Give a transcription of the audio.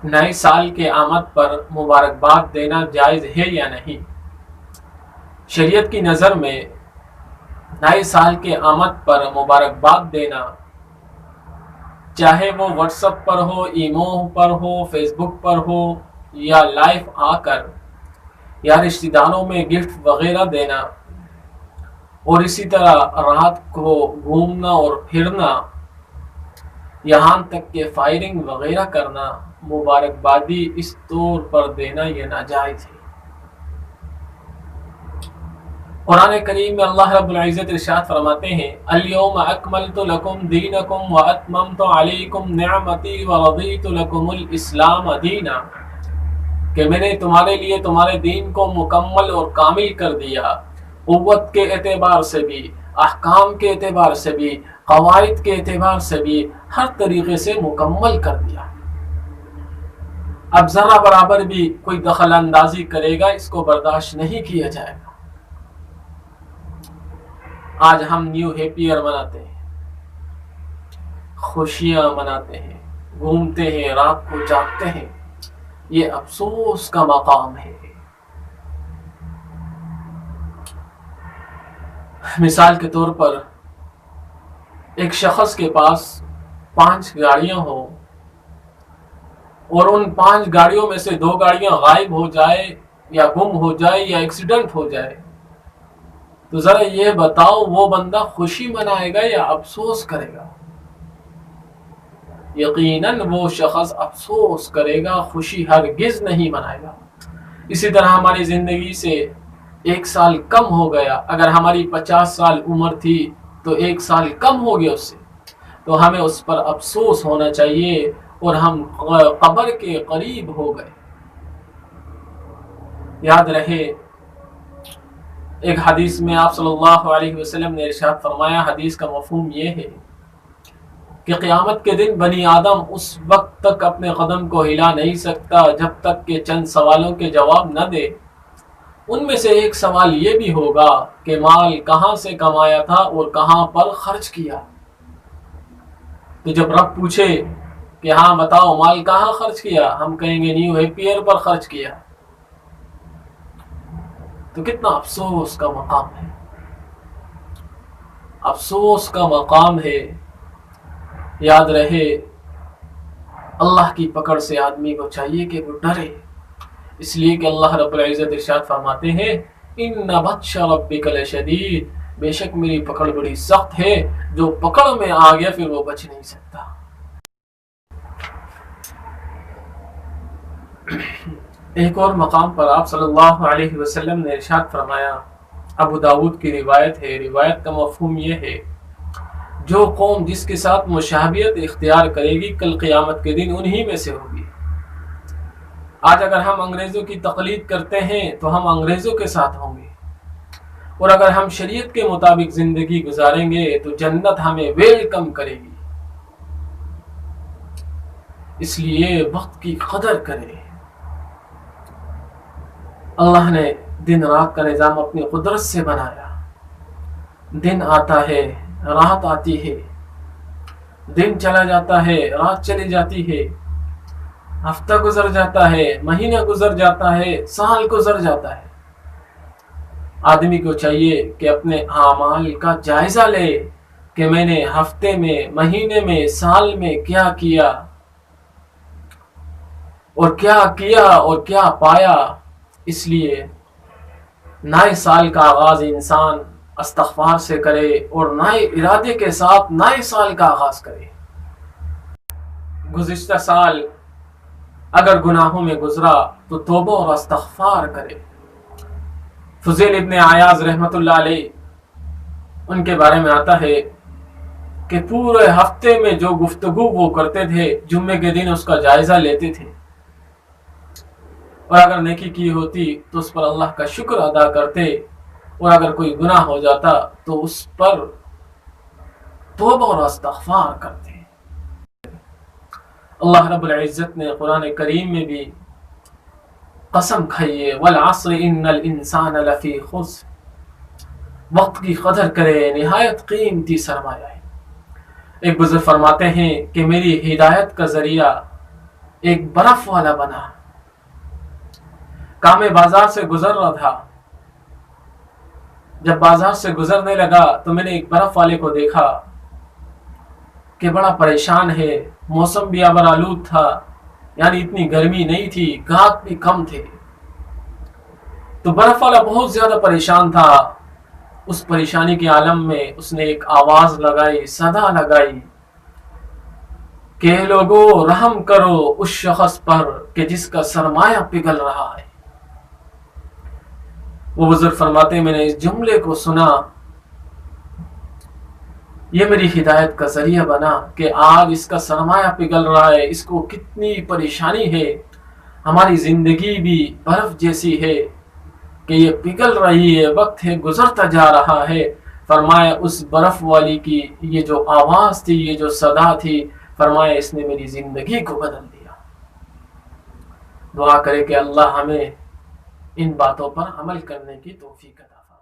نئے سال کے آمد پر مبارکباد دینا جائز ہے یا نہیں؟ شریعت کی نظر میں نئے سال کے آمد پر مبارکباد دینا، چاہے وہ واٹس ایپ پر ہو، ایمو پر ہو، فیس بک پر ہو، یا لائیو آ کر، یا رشتہ داروں میں گفٹ وغیرہ دینا، اور اسی طرح رات کو گھومنا اور پھرنا، یہاں تک کہ فائرنگ وغیرہ کرنا، مبارکبادی اس طور پر دینا یہ ناجائز ہے۔ قرآن کریم میں اللہ رب العزت ارشاد فرماتے ہیں، الیوم اکملت لکم دینکم واتممت علیکم نعمتی ورضیت لکم الاسلام دینا، کہ میں نے تمہارے لیے تمہارے دین کو مکمل اور کامل کر دیا، قوت کے اعتبار سے بھی، احکام کے اعتبار سے بھی، قواعد کے اعتبار سے بھی، ہر طریقے سے مکمل کر دیا۔ اب ذرہ برابر بھی کوئی دخل اندازی کرے گا، اس کو برداشت نہیں کیا جائے گا۔ آج ہم نیو ہیپی ایئر مناتے ہیں، خوشیاں مناتے ہیں، گھومتے ہیں، رات کو جاگتے ہیں، یہ افسوس کا مقام ہے۔ مثال کے طور پر ایک شخص کے پاس 5 گاڑیاں ہوں اور ان 5 گاڑیوں میں سے 2 گاڑیاں غائب ہو جائے یا گم ہو جائے یا ایکسیڈنٹ ہو جائے، تو ذرا یہ بتاؤ وہ بندہ خوشی منائے گا یا افسوس کرے گا؟ یقیناً وہ شخص افسوس کرے گا، خوشی ہرگز نہیں منائے گا۔ اسی طرح ہماری زندگی سے 1 سال کم ہو گیا، اگر ہماری 50 سال عمر تھی تو 1 سال کم ہو گیا اس سے، تو ہمیں اس پر افسوس ہونا چاہیے، اور ہم قبر کے قریب ہو گئے۔ یاد رہے، ایک حدیث میں آپ صلی اللہ علیہ وسلم نے ارشاد فرمایا، حدیث کا مفہوم یہ ہے کہ قیامت کے دن بنی آدم اس وقت تک اپنے قدم کو ہلا نہیں سکتا جب تک کہ چند سوالوں کے جواب نہ دے۔ ان میں سے ایک سوال یہ بھی ہوگا کہ مال کہاں سے کمایا تھا اور کہاں پر خرچ کیا؟ تو جب رب پوچھے کہ ہاں بتاؤ مال کہاں خرچ کیا، ہم کہیں گے نیو ہیپی ایئر پر خرچ کیا، تو کتنا افسوس کا مقام ہے، افسوس کا مقام ہے۔ یاد رہے، اللہ کی پکڑ سے آدمی کو چاہیے کہ وہ ڈرے، اس لیے کہ اللہ رب العزت ارشاد فرماتے ہیں، ان بطش ربک لشدید، بے شک میری پکڑ بڑی سخت ہے، جو پکڑ میں آ گیا پھر وہ بچ نہیں سکتا۔ ایک اور مقام پر آپ صلی اللہ علیہ وسلم نے ارشاد فرمایا، ابو داؤد کی روایت ہے، روایت کا مفہوم یہ ہے، جو قوم جس کے ساتھ مشابہت اختیار کرے گی کل قیامت کے دن انہی میں سے ہوگی۔ آج اگر ہم انگریزوں کی تقلید کرتے ہیں تو ہم انگریزوں کے ساتھ ہوں گے، اور اگر ہم شریعت کے مطابق زندگی گزاریں گے تو جنت ہمیں ویلکم کرے گی۔ اس لیے وقت کی قدر کریں۔ اللہ نے دن رات کا نظام اپنی قدرت سے بنایا، دن آتا ہے، رات آتی ہے، دن چلا جاتا ہے، رات چلی جاتی ہے، ہفتہ گزر جاتا ہے، مہینہ گزر جاتا ہے، سال گزر جاتا ہے۔ آدمی کو چاہیے کہ اپنے اعمال کا جائزہ لے کہ میں نے ہفتے میں، مہینے میں، سال میں کیا کیا اور کیا پایا۔ اس لیے نئے سال کا آغاز انسان استغفار سے کرے اور نئے ارادے کے ساتھ نئے سال کا آغاز کرے۔ گزشتہ سال اگر گناہوں میں گزرا تو توبہ اور استغفار کرے۔ فضیل ابن عیاض رحمۃ اللہ علیہ، ان کے بارے میں آتا ہے کہ پورے ہفتے میں جو گفتگو وہ کرتے تھے، جمعے کے دن اس کا جائزہ لیتے تھے، اور اگر نیکی کی ہوتی تو اس پر اللہ کا شکر ادا کرتے، اور اگر کوئی گناہ ہو جاتا تو اس پر توبہ اور استغفار کرتے۔ اللہ رب العزت نے قرآن کریم میں بھی قسم کھائی ہے، والعصر ان الانسان لفی خسر، وقت کی قدر کرے، نہایت قیمتی سرمایہ ہے۔ ایک بزرگ فرماتے ہیں کہ میری ہدایت کا ذریعہ ایک برف والا بنا. کام بازار سے گزر رہا تھا. جب بازار سے گزرنے لگا تو میں نے ایک برف والے کو دیکھا کہ بڑا پریشان ہے. موسم بھی ابر آلود تھا، یعنی اتنی گرمی نہیں تھی، گاہک بھی کم تھے. تو برف والا بہت زیادہ پریشان تھا. اس پریشانی کے عالم میں اس نے ایک آواز لگائی، صدا لگائی کہ لوگوں رحم کرو اس شخص پر کہ جس کا سرمایہ پگھل رہا ہے. وہ بزرگ فرماتے ہیں میں نے اس جملے کو سنا، یہ میری ہدایت کا ذریعہ بنا کہ آج اس کا سرمایہ پگھل رہا ہے، اس کو کتنی پریشانی ہے. ہماری زندگی بھی برف جیسی ہے کہ یہ پگھل رہی ہے، وقت ہے گزرتا جا رہا ہے. فرمایا اس برف والی کی یہ جو آواز تھی، یہ جو صدا تھی، فرمایا اس نے میری زندگی کو بدل دیا. دعا کرے کہ اللہ ہمیں ان باتوں پر عمل کرنے کی توفیق عطا فرمائے.